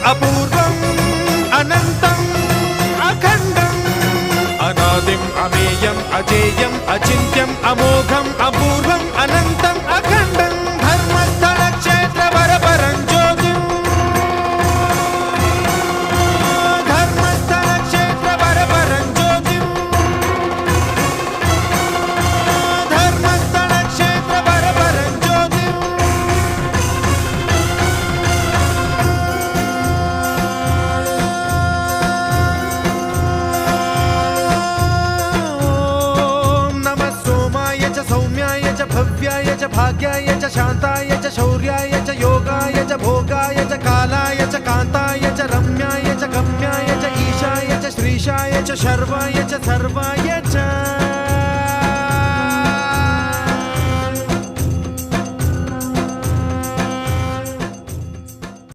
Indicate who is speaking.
Speaker 1: అపూర్వం అనంతం అఖండం అనాదిం అమేయం అజేయం అచింత్యం అమోఘం అపూర్వం అనంతం అఖండం ధర్మస్థల క్షేత్ర వరపరం జ్యోతిం ధర్మస్థల క్షేత్ర వరపరం జ్యోతిం ధర్మస్థల క్షేత్ర వరపరం జ్యోతిం सौम्याय च भव्याय च भाग्याय च शान्ताय च शौर्याय च योगाय च भोगाय च कालाय च कान्ताय च रम्याय च गम्याय च ईशाय च श्रीशाय च शर्वाय च सर्वाय